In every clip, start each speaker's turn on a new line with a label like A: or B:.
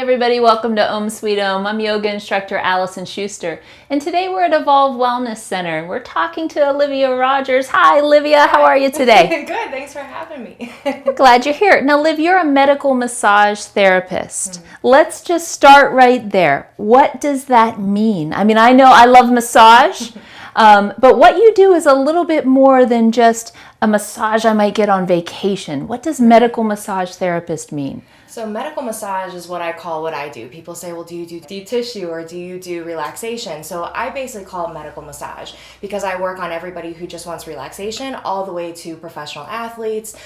A: everybody, welcome to Om Sweet Om. I'm yoga instructor Allison Schuster, and today we're at Evolve Wellness Center and we're talking to Olivia Rogers. Hi Olivia, how are you today?
B: Good, thanks for having me.
A: Glad you're here. Now Liv, you're a medical massage therapist. Let's just start right there. What does that mean? I mean, I know I love massage, but what you do is a little bit more than just a massage I might get on vacation. What does medical massage therapist mean?
B: So medical massage is what I call what I do. People say, well, do you do deep tissue or do you do relaxation? So I basically call it medical massage because I work on everybody who just wants relaxation all the way to professional athletes,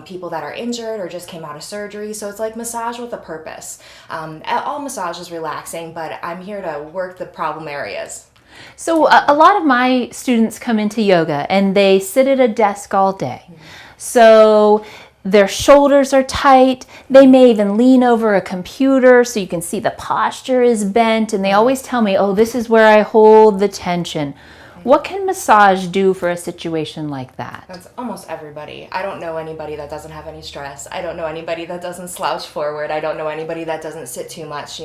B: people that are injured or just came out of surgery. So it's like massage with a purpose. All massage is relaxing, but I'm here to work the problem areas.
A: So a lot of my students come into yoga and they sit at a desk all day. So their shoulders are tight. They may even lean over a computer so you can see the posture is bent. And they always tell me, oh, this is where I hold the tension. What can massage do for a situation like that?
B: That's almost everybody. I don't know anybody that doesn't have any stress. I don't know anybody that doesn't slouch forward. I don't know anybody that doesn't sit too much,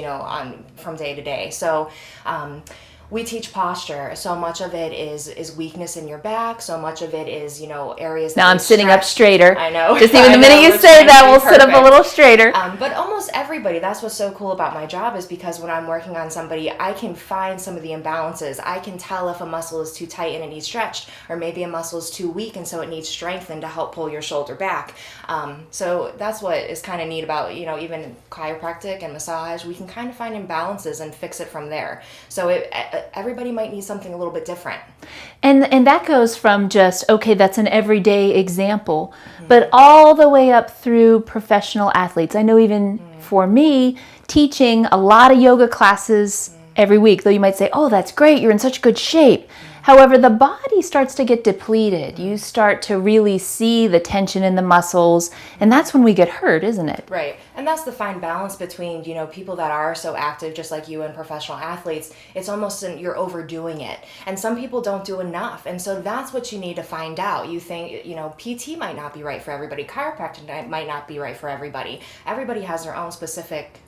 B: from day to day. So, we teach posture. So much of it is weakness in your back. So much of it is, areas that
A: now I'm sitting up straighter.
B: I know.
A: Just even the minute you say that, we'll sit up a little straighter.
B: But almost everybody, that's what's so cool about my job is because when I'm working on somebody, I can find some of the imbalances. I can tell if a muscle is too tight and it needs stretched, or maybe a muscle is too weak and so it needs strengthened to help pull your shoulder back. So that's what is kind of neat about, even chiropractic and massage. We can kind of find imbalances and fix it from there. So everybody might need something a little bit different.
A: And that goes from just, okay, that's an everyday example, but all the way up through professional athletes. I know even for me, teaching a lot of yoga classes every week, though you might say, oh, that's great, you're in such good shape. However, the body starts to get depleted. You start to really see the tension in the muscles, and that's when we get hurt, isn't it?
B: Right. And that's the fine balance between, people that are so active, just like you and professional athletes. It's almost you're overdoing it. And some people don't do enough. And so that's what you need to find out. You think, PT might not be right for everybody. Chiropractic might not be right for everybody. Everybody has their own specific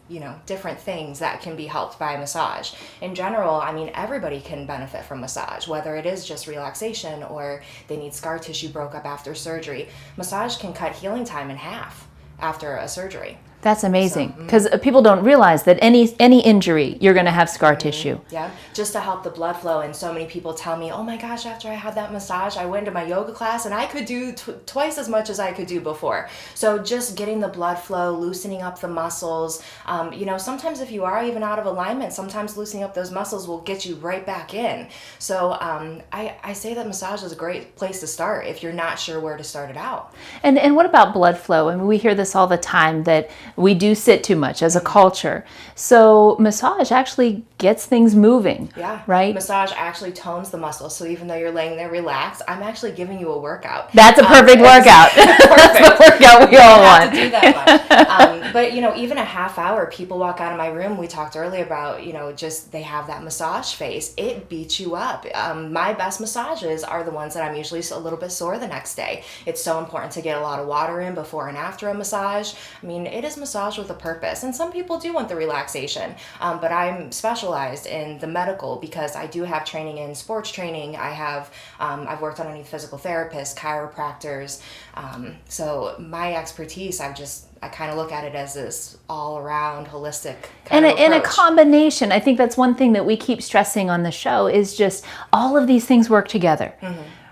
B: different things that can be helped by massage. In general, everybody can benefit from massage, whether it is just relaxation or they need scar tissue broke up after surgery. Massage can cut healing time in half after a surgery.
A: That's amazing because people don't realize that any injury, you're going to have scar tissue.
B: Yeah, just to help the blood flow. And so many people tell me, oh my gosh, after I had that massage, I went to my yoga class and I could do twice as much as I could do before. So just getting the blood flow, loosening up the muscles. Sometimes if you are even out of alignment, sometimes loosening up those muscles will get you right back in. So I say that massage is a great place to start if you're not sure where to start it out.
A: And what about blood flow? I mean, we hear this all the time that we do sit too much as a culture. So massage actually gets things moving.
B: Yeah.
A: Right?
B: Massage actually tones the muscles. So even though you're laying there relaxed, I'm actually giving you a workout.
A: That's a perfect workout. That's the workout we all want.
B: To do that much. But even a half hour, people walk out of my room. We talked earlier about, just they have that massage face. It beats you up. My best massages are the ones that I'm usually a little bit sore the next day. It's so important to get a lot of water in before and after a massage. It is massage with a purpose, and some people do want the relaxation, but I'm specialized in the medical because I do have training in sports training. I've worked underneath physical therapists, chiropractors, so my expertise, I kind of look at it as this all-around holistic kind of approach.
A: And a combination. I think that's one thing that we keep stressing on the show is just all of these things work together,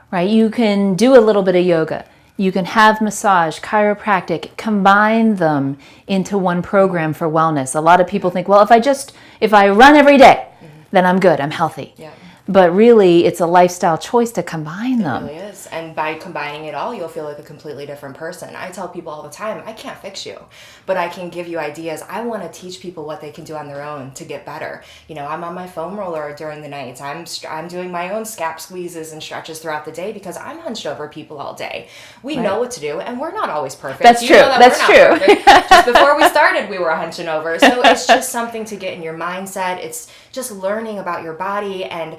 A: right? You can do a little bit of yoga. You can have massage, chiropractic, combine them into one program for wellness. A lot of people think, well, if I run every day, then I'm good, I'm healthy.
B: Yeah.
A: But really, it's a lifestyle choice to combine them.
B: It really is. And by combining it all, you'll feel like a completely different person. I tell people all the time, I can't fix you, but I can give you ideas. I want to teach people what they can do on their own to get better. I'm on my foam roller during the nights. I'm doing my own scap squeezes and stretches throughout the day because I'm hunched over people all day. We know what to do, and we're not always perfect.
A: That's true. That's true.
B: Just before we started, we were hunching over. So it's just something to get in your mindset. It's just learning about your body. And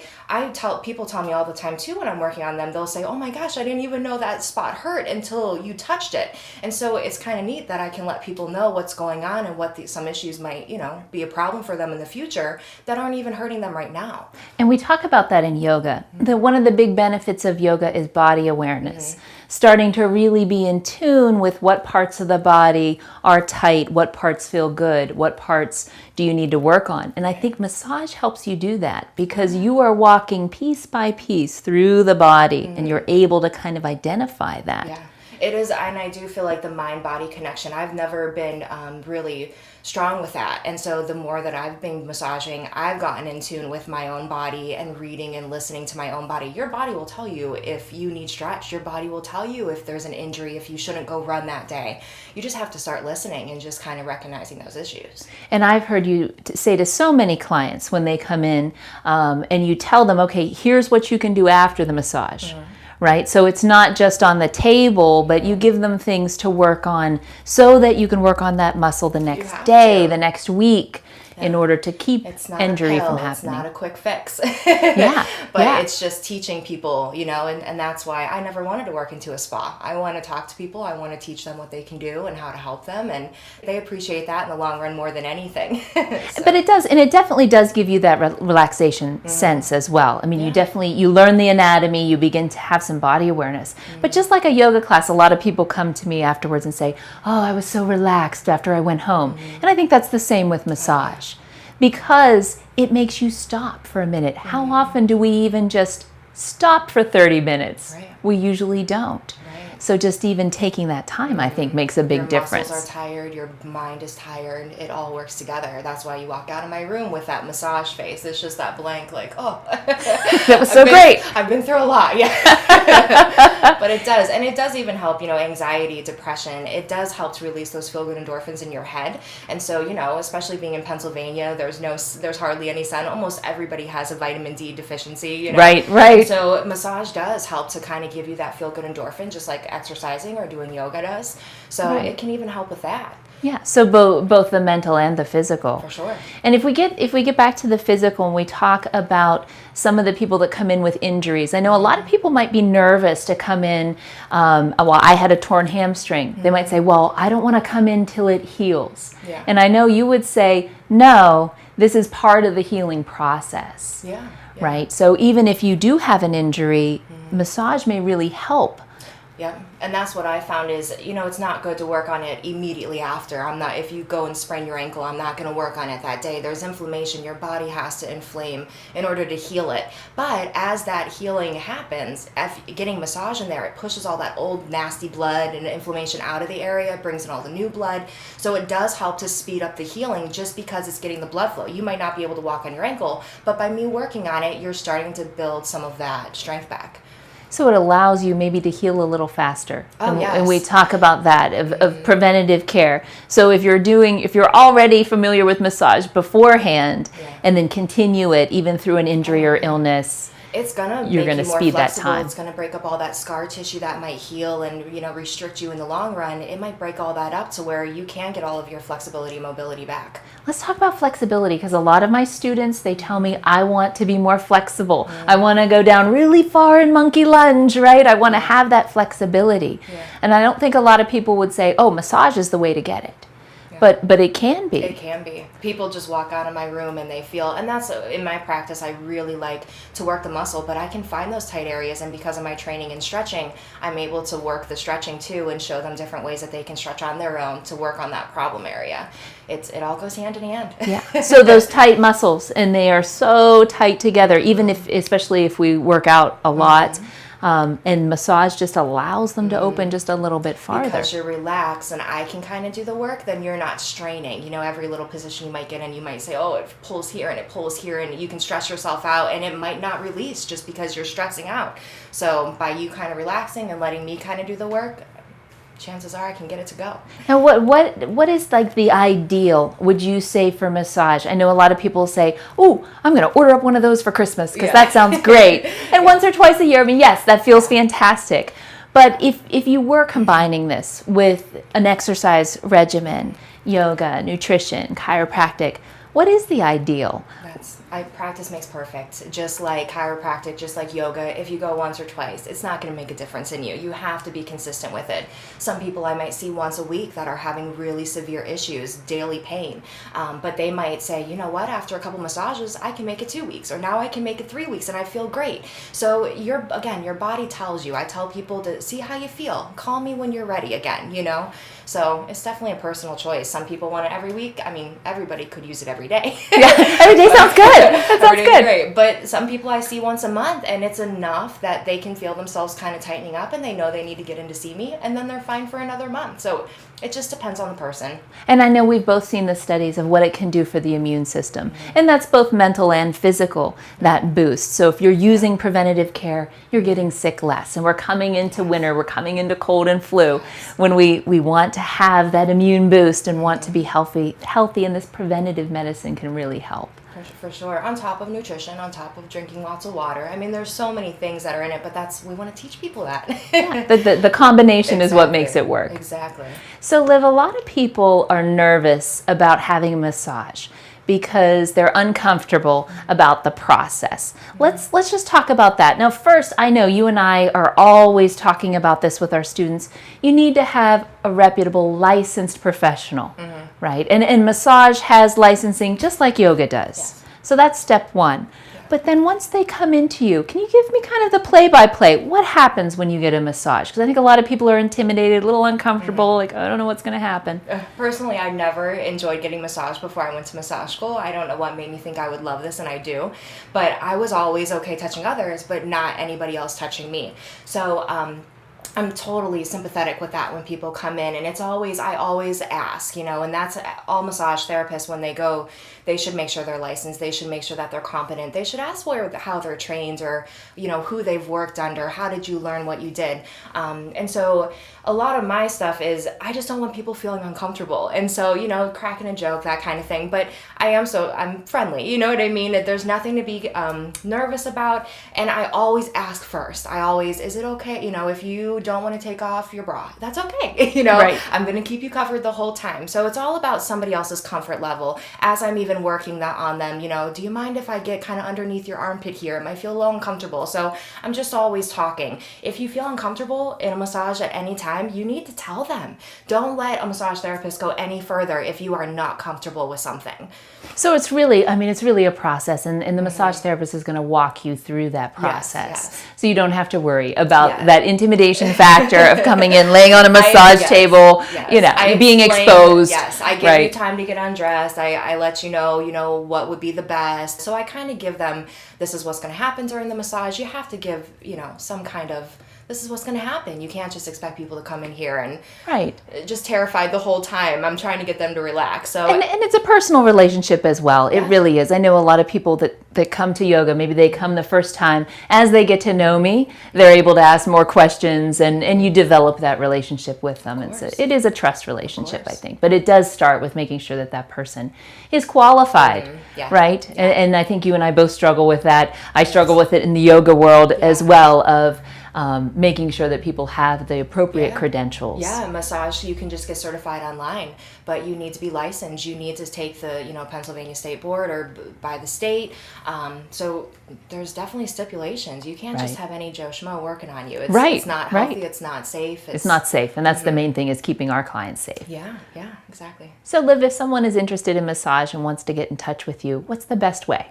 B: people tell me all the time too when I'm working on them, they'll say, oh my my gosh, I didn't even know that spot hurt until you touched it. And so it's kind of neat that I can let people know what's going on and what some issues might, be a problem for them in the future that aren't even hurting them right now.
A: And we talk about that in yoga. One of the big benefits of yoga is body awareness. Starting to really be in tune with what parts of the body are tight, what parts feel good, what parts do you need to work on. And I think massage helps you do that because you are walking piece by piece through the body and you're able to kind of identify that.
B: Yeah. It is, and I do feel like the mind-body connection, I've never been really strong with that. And so the more that I've been massaging, I've gotten in tune with my own body and reading and listening to my own body. Your body will tell you if you need stretch. Your body will tell you if there's an injury, if you shouldn't go run that day. You just have to start listening and just kind of recognizing those issues.
A: And I've heard you say to so many clients when they come in and you tell them, okay, here's what you can do after the massage. Right? So it's not just on the table, but you give them things to work on so that you can work on that muscle the next day, the next week, in order to keep injury from happening.
B: It's not a quick fix.
A: But
B: it's just teaching people, and that's why I never wanted to work into a spa. I want to talk to people. I want to teach them what they can do and how to help them. And they appreciate that in the long run more than anything.
A: But it does, and it definitely does give you that relaxation sense as well. I mean, you learn the anatomy, you begin to have some body awareness. But just like a yoga class, a lot of people come to me afterwards and say, oh, I was so relaxed after I went home. And I think that's the same with massage. Because it makes you stop for a minute. How often do we even just stop for 30 minutes? We usually don't. So just even taking that time, I think, makes a big difference.
B: Your muscles are tired, your mind is tired, it all works together. That's why you walk out of my room with that massage face. It's just that blank, like, oh.
A: That was so great.
B: I've been through a lot, But it does. And it does even help, anxiety, depression. It does help to release those feel-good endorphins in your head. And so, especially being in Pennsylvania, there's hardly any sun. Almost everybody has a vitamin D deficiency,
A: Right.
B: And so massage does help to kind of give you that feel-good endorphin, just like exercising or doing yoga does. So it can even help with that.
A: Yeah, so both the mental and the physical.
B: For sure.
A: And if we get back to the physical and we talk about some of the people that come in with injuries, I know a lot of people might be nervous to come in. Well, I had a torn hamstring. They might say, well, I don't want to come in till it heals.
B: Yeah.
A: And I know you would say, no, this is part of the healing process.
B: Yeah.
A: Right? So even if you do have an injury, massage may really help.
B: Yeah, and that's what I found is, it's not good to work on it immediately after. If you go and sprain your ankle, I'm not going to work on it that day. There's inflammation. Your body has to inflame in order to heal it. But as that healing happens, getting massage in there, it pushes all that old nasty blood and inflammation out of the area, brings in all the new blood. So it does help to speed up the healing just because it's getting the blood flow. You might not be able to walk on your ankle, but by me working on it, you're starting to build some of that strength back.
A: So it allows you maybe to heal a little faster.
B: Yes.
A: And we talk about that, of preventative care. So if you're already familiar with massage beforehand and then continue it even through an injury or illness,
B: it's gonna
A: you're
B: make
A: gonna
B: you more
A: speed that
B: flexible.
A: time.
B: It's gonna break up all that scar tissue that might heal and restrict you in the long run. It might break all that up to where you can get all of your flexibility and mobility back.
A: Let's talk about flexibility, because a lot of my students, they tell me, I want to be more flexible. I want to go down really far in monkey lunge, right? I want to have that flexibility. And I don't think a lot of people would say, oh, massage is the way to get it. But it can be.
B: It can be. People just walk out of my room and they feel, and that's in my practice, I really like to work the muscle, but I can find those tight areas, and because of my training and stretching, I'm able to work the stretching too and show them different ways that they can stretch on their own to work on that problem area. It all goes hand in hand.
A: Yeah. So those tight muscles, and they are so tight together, even especially if we work out a lot. And massage just allows them to open just a little bit farther.
B: Because you're relaxed and I can kind of do the work, then you're not straining. Every little position you might get in, you might say, oh, it pulls here and it pulls here, and you can stress yourself out and it might not release just because you're stressing out. So by you kind of relaxing and letting me kind of do the work, chances are I can get it to go.
A: Now, what is like the ideal, would you say, for massage? I know a lot of people say, oh, I'm going to order up one of those for Christmas because that sounds great. And once or twice a year, I mean, yes, that feels fantastic. But if you were combining this with an exercise regimen, yoga, nutrition, chiropractic, what is the ideal?
B: Practice makes perfect. Just like chiropractic, just like yoga, if you go once or twice, it's not going to make a difference in you. You have to be consistent with it. Some people I might see once a week that are having really severe issues, daily pain, but they might say, you know what, after a couple massages, I can make it 2 weeks, or now I can make it 3 weeks, and I feel great. So your body tells you. I tell people to see how you feel. Call me when you're ready again, you know? So it's definitely a personal choice. Some people want it every week. I mean, everybody could use it every day.
A: Yeah, every day sounds good. That sounds good.
B: Great. But some people I see once a month, and it's enough that they can feel themselves kind of tightening up, and they know they need to get in to see me, and then they're fine for another month. So it just depends on the person.
A: And I know we've both seen the studies of what it can do for the immune system. And that's both mental and physical, that boost. So if you're using preventative care, you're getting sick less. And we're coming into winter, we're coming into cold and flu, when we want to have that immune boost and want to be healthy, and this preventative medicine can really help.
B: For sure. On top of nutrition, on top of drinking lots of water. I mean, there's so many things that are in it, but we want to teach people that.
A: Yeah, the combination is what makes it work.
B: Exactly.
A: So, Liv, a lot of people are nervous about having a massage because they're uncomfortable about the process. Let's just talk about that. Now, first, I know you and I are always talking about this with our students. You need to have a reputable, licensed professional, right? And massage has licensing just like yoga does.
B: Yes.
A: So that's step one. But then once they come into you, can you give me kind of the play-by-play? What happens when you get a massage? Because I think a lot of people are intimidated, a little uncomfortable, like, I don't know what's going to happen.
B: Personally, I never enjoyed getting massage before I went to massage school. I don't know what made me think I would love this, and I do. But I was always okay touching others, but not anybody else touching me. So I'm totally sympathetic with that when people come in, and I always ask, you know, and that's all massage therapists when they go, they should make sure they're licensed, they should make sure that they're competent, they should ask how they're trained, or, you know, who they've worked under, how did you learn what you did, and so a lot of my stuff is, I just don't want people feeling uncomfortable, and so, you know, cracking a joke, that kind of thing, but I'm friendly, you know what I mean, there's nothing to be nervous about, and I always ask first, is it okay, you know, if you don't want to take off your bra, that's okay, you know, right. I'm going to keep you covered the whole time, so it's all about somebody else's comfort level, as I'm even working that on them, you know, do you mind if I get kind of underneath your armpit here, it might feel a little uncomfortable, so I'm just always talking. If you feel uncomfortable in a massage at any time, you need to tell them. Don't let a massage therapist go any further if you are not comfortable with something.
A: So it's really a process, and the massage therapist is going to walk you through that process.
B: Yes.
A: So you don't have to worry about that intimidation factor of coming in, laying on a massage table, you know, being exposed.
B: Yes, I give you time to get undressed. I let you know what would be the best. So I kind of give them, this is what's going to happen during the massage. You have to give, you know, some kind of, this is what's going to happen. You can't just expect people to come in here and just terrified the whole time. I'm trying to get them to relax. So
A: and it's a personal relationship as well. It really is. I know a lot of people that come to yoga, maybe they come the first time. As they get to know me, they're able to ask more questions, and you develop that relationship with them. It is a trust relationship, I think. But it does start with making sure that person is qualified, right? Yeah. And I think you and I both struggle with that. I struggle with it in the yoga world as well, of making sure that people have the appropriate credentials.
B: Yeah, massage, you can just get certified online, but you need to be licensed. You need to take the, you know, Pennsylvania State Board or by the state. So there's definitely stipulations. You can't just have any Joe Schmo working on you. It's not healthy. It's not safe.
A: It's not safe, and that's the main thing, is keeping our clients safe.
B: Yeah, exactly.
A: So Liv, if someone is interested in massage and wants to get in touch with you, what's the best way?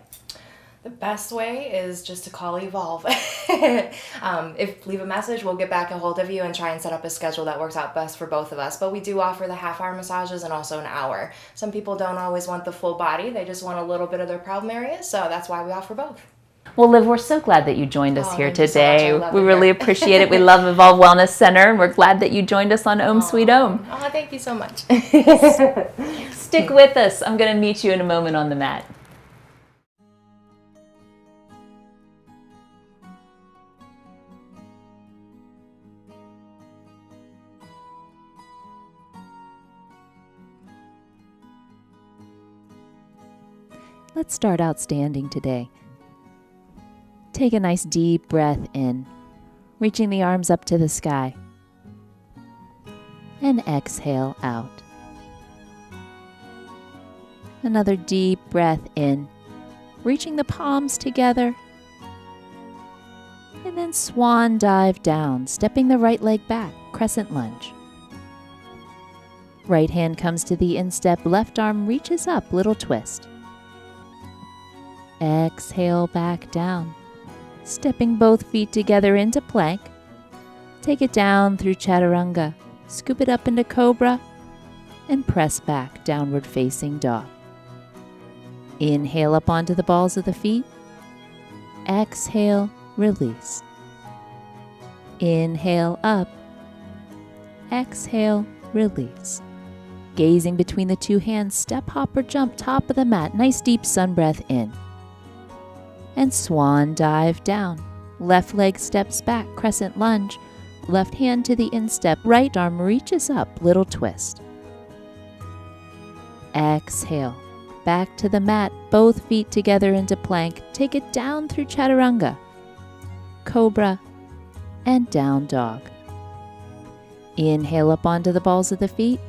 B: The best way is just to call Evolve. Leave a message, we'll get back a hold of you and try and set up a schedule that works out best for both of us. But we do offer the half-hour massages and also an hour. Some people don't always want the full body. They just want a little bit of their problem areas, so that's why we offer both.
A: Well, Liv, we're so glad that you joined us here today.
B: So
A: we really appreciate it. We love Evolve Wellness Center, and we're glad that you joined us on Om Sweet Om.
B: Oh, thank you so much.
A: Stick with us. I'm going to meet you in a moment on the mat. Let's start out standing today. Take a nice deep breath in, reaching the arms up to the sky. And exhale out. Another deep breath in, reaching the palms together. And then swan dive down, stepping the right leg back, crescent lunge. Right hand comes to the instep, left arm reaches up, little twist. Exhale back down, stepping both feet together into plank. Take it down through chaturanga, scoop it up into cobra, and press back, downward facing dog. Inhale up onto the balls of the feet. Exhale, release. Inhale up. Exhale, release. Gazing between the two hands, step, hop, or jump, top of the mat. Nice deep sun breath in. And swan dive down. Left leg steps back, crescent lunge. Left hand to the instep, right arm reaches up, little twist. Exhale, back to the mat, both feet together into plank. Take it down through chaturanga, cobra, and down dog. Inhale up onto the balls of the feet.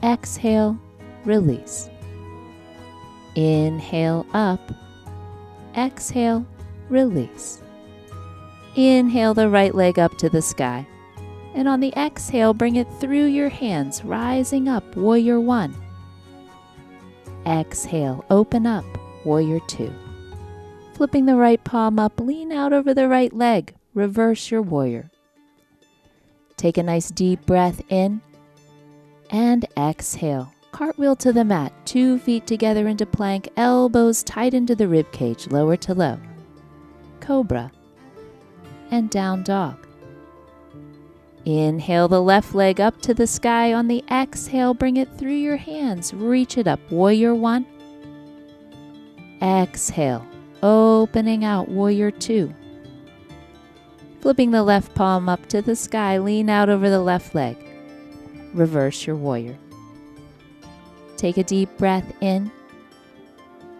A: Exhale, release. Inhale up. Exhale, release. Inhale the right leg up to the sky. And on the exhale, bring it through your hands, rising up, warrior one. Exhale, open up, warrior two. Flipping the right palm up, lean out over the right leg, reverse your warrior. Take a nice deep breath in and exhale. Cartwheel to the mat, 2 feet together into plank, elbows tight into the rib cage, lower to low. Cobra and down dog. Inhale the left leg up to the sky. On the exhale, bring it through your hands. Reach it up. Warrior one. Exhale, opening out. Warrior two. Flipping the left palm up to the sky. Lean out over the left leg. Reverse your warrior. Take a deep breath in.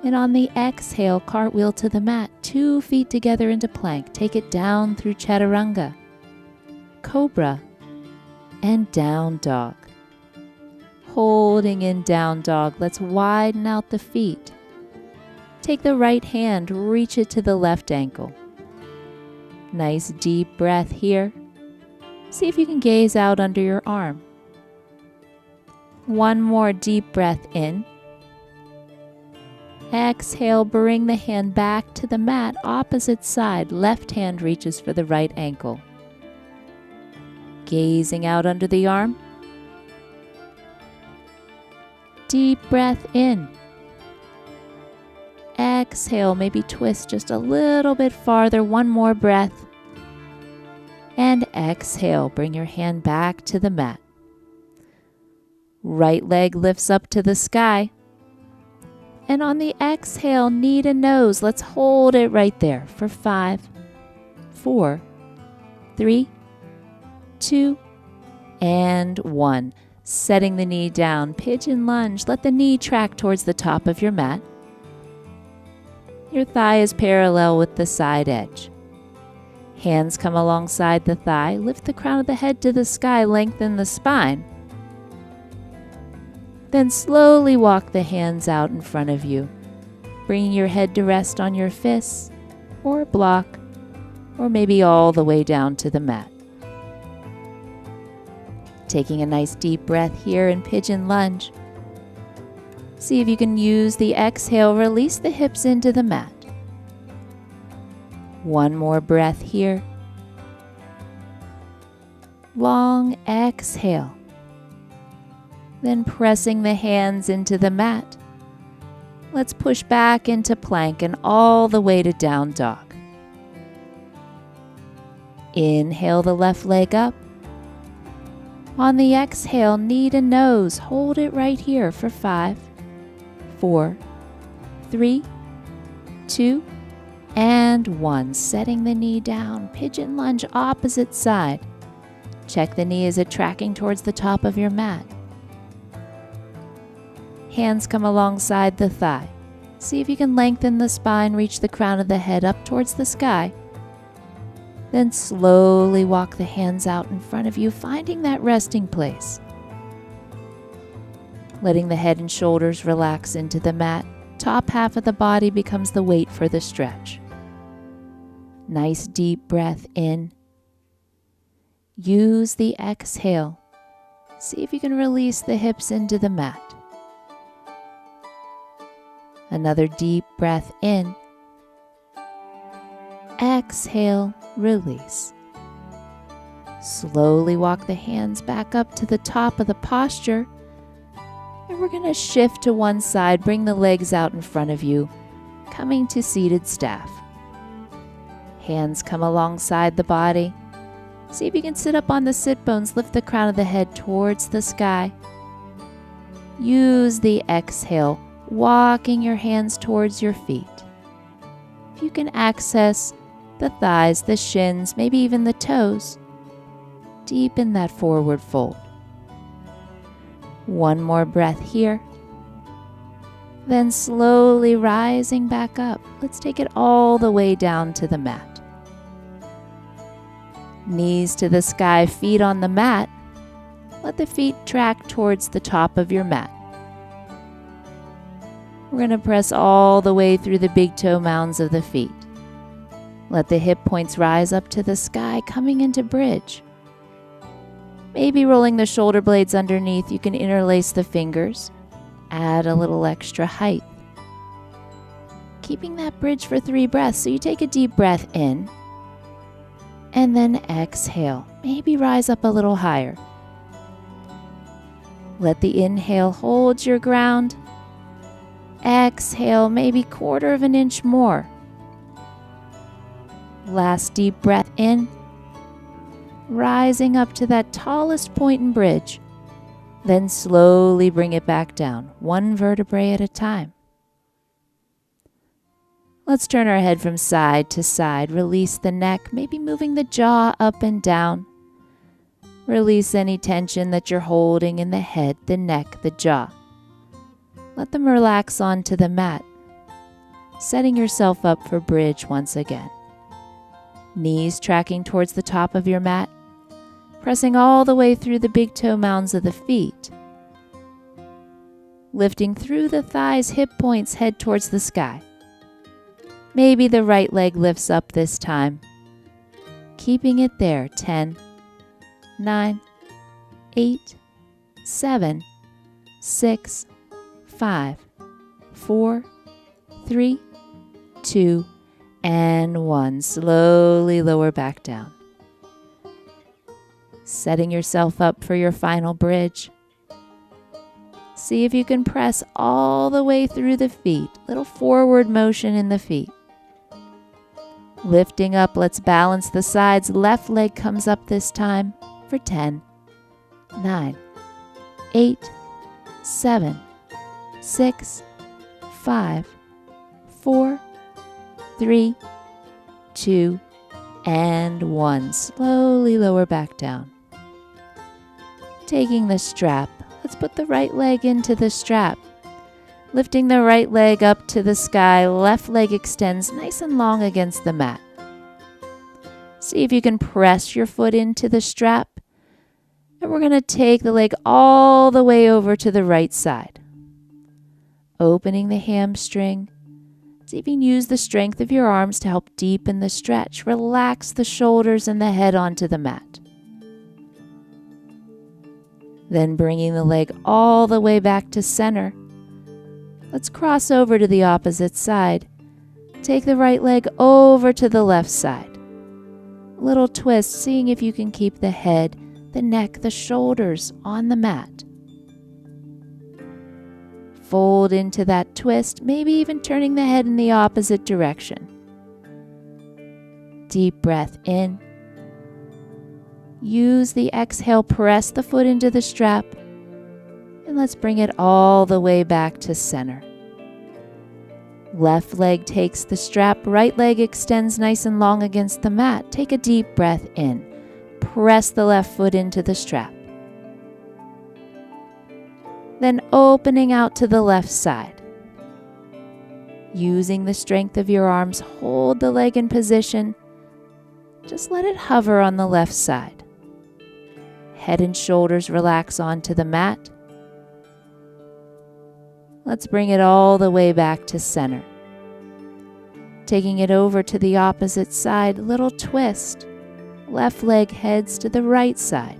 A: And on the exhale, cartwheel to the mat. 2 feet together into plank. Take it down through chaturanga, cobra, and down dog. Holding in down dog, let's widen out the feet. Take the right hand, reach it to the left ankle. Nice deep breath here. See if you can gaze out under your arm. One more deep breath in. Exhale, bring the hand back to the mat, opposite side. Left hand reaches for the right ankle. Gazing out under the arm. Deep breath in. Exhale, maybe twist just a little bit farther. One more breath. And exhale, bring your hand back to the mat. Right leg lifts up to the sky. And on the exhale, knee to nose. Let's hold it right there for 5, 4, 3, 2, and 1. Setting the knee down, pigeon lunge. Let the knee track towards the top of your mat. Your thigh is parallel with the side edge. Hands come alongside the thigh. Lift the crown of the head to the sky. Lengthen the spine. Then slowly walk the hands out in front of you, bringing your head to rest on your fists or block, or maybe all the way down to the mat. Taking a nice deep breath here in pigeon lunge. See if you can use the exhale, release the hips into the mat. One more breath here. Long exhale. Then pressing the hands into the mat. Let's push back into plank and all the way to down dog. Inhale the left leg up. On the exhale, knee to nose. Hold it right here for 5, 4, 3, 2, and 1. Setting the knee down. Pigeon lunge opposite side. Check the knee, is it tracking towards the top of your mat? Hands come alongside the thigh. See if you can lengthen the spine, reach the crown of the head up towards the sky. Then slowly walk the hands out in front of you, finding that resting place. Letting the head and shoulders relax into the mat. top half of the body becomes the weight for the stretch. Nice deep breath in. Use the exhale. See if you can release the hips into the mat. Another deep breath in. Exhale, release. Slowly walk the hands back up to the top of the posture. And we're going to shift to one side, bring the legs out in front of you, coming to seated staff. Hands come alongside the body. See if you can sit up on the sit bones, lift the crown of the head towards the sky. Use the exhale, walking your hands towards your feet. If you can access the thighs, the shins, maybe even the toes, deepen that forward fold. One more breath here. Then slowly rising back up. Let's take it all the way down to the mat. Knees to the sky, feet on the mat. Let the feet track towards the top of your mat. We're going to press all the way through the big toe mounds of the feet. Let the hip points rise up to the sky, coming into bridge. Maybe rolling the shoulder blades underneath, you can interlace the fingers. Add a little extra height. Keeping that bridge for 3 breaths, so you take a deep breath in. And then exhale. Maybe rise up a little higher. Let the inhale hold your ground. Exhale, maybe 1/4 of an inch more. Last deep breath in. Rising up to that tallest point in bridge. Then slowly bring it back down, 1 vertebrae at a time. Let's turn our head from side to side. Release the neck, maybe moving the jaw up and down. Release any tension that you're holding in the head, the neck, the jaw. Let them relax onto the mat, setting yourself up for bridge once again. Knees tracking towards the top of your mat, pressing all the way through the big toe mounds of the feet. Lifting through the thighs, hip points, head towards the sky. Maybe the right leg lifts up this time. Keeping it there. 10, 9, 8, 7, 6, 5, 4, 3, 2, and 1. Slowly lower back down. Setting yourself up for your final bridge. See if you can press all the way through the feet. Little forward motion in the feet. Lifting up, let's balance the sides. Left leg comes up this time for 10, 9, 8, 7, 6, 5, 4, 3, 2, and 1. Slowly lower back down. Taking the strap, let's put the right leg into the strap. Lifting the right leg up to the sky, left leg extends nice and long against the mat. See if you can press your foot into the strap. And we're going to take the leg all the way over to the right side. Opening the hamstring. See if you can use the strength of your arms to help deepen the stretch. Relax the shoulders and the head onto the mat. Then bringing the leg all the way back to center. Let's cross over to the opposite side. Take the right leg over to the left side. A little twist, seeing if you can keep the head, the neck, the shoulders on the mat. Fold into that twist, maybe even turning the head in the opposite direction. Deep breath in. Use the exhale, press the foot into the strap. And let's bring it all the way back to center. Left leg takes the strap, right leg extends nice and long against the mat. Take a deep breath in. Press the left foot into the strap. Then opening out to the left side. Using the strength of your arms, hold the leg in position. Just let it hover on the left side. Head and shoulders relax onto the mat. Let's bring it all the way back to center. Taking it over to the opposite side, little twist. Left leg heads to the right side.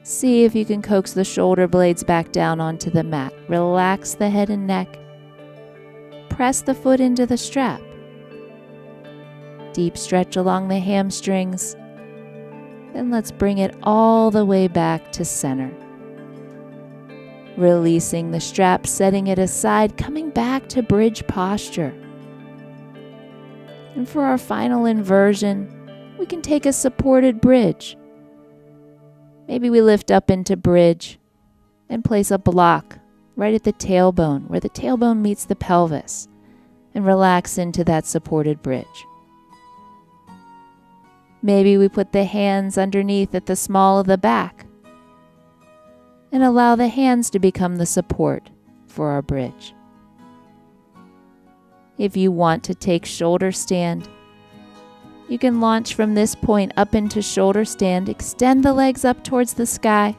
A: See if you can coax the shoulder blades back down onto the mat. Relax the head and neck. Press the foot into the strap. Deep stretch along the hamstrings. Then let's bring it all the way back to center. Releasing the strap, setting it aside, coming back to bridge posture. And for our final inversion, we can take a supported bridge. Maybe we lift up into bridge and place a block right at the tailbone, where the tailbone meets the pelvis, and relax into that supported bridge. Maybe we put the hands underneath at the small of the back and allow the hands to become the support for our bridge. If you want to take shoulder stand, you can launch from this point up into shoulder stand, extend the legs up towards the sky,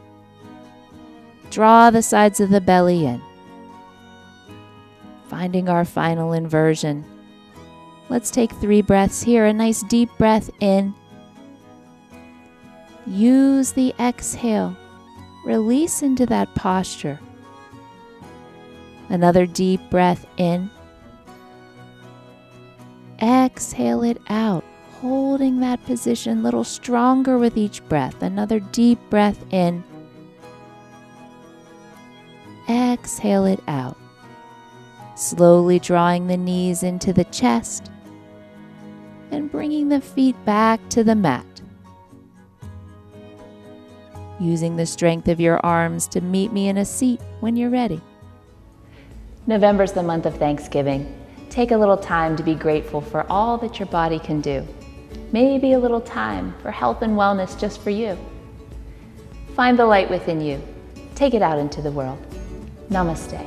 A: draw the sides of the belly in. Finding our final inversion. Let's take 3 breaths here, a nice deep breath in. Use the exhale. Release into that posture. Another deep breath in. Exhale it out, holding that position a little stronger with each breath. Another deep breath in. Exhale it out. Slowly drawing the knees into the chest and bringing the feet back to the mat. Using the strength of your arms to meet me in a seat when you're ready. November's the month of Thanksgiving. Take a little time to be grateful for all that your body can do. Maybe a little time for health and wellness just for you. Find the light within you. Take it out into the world. Namaste.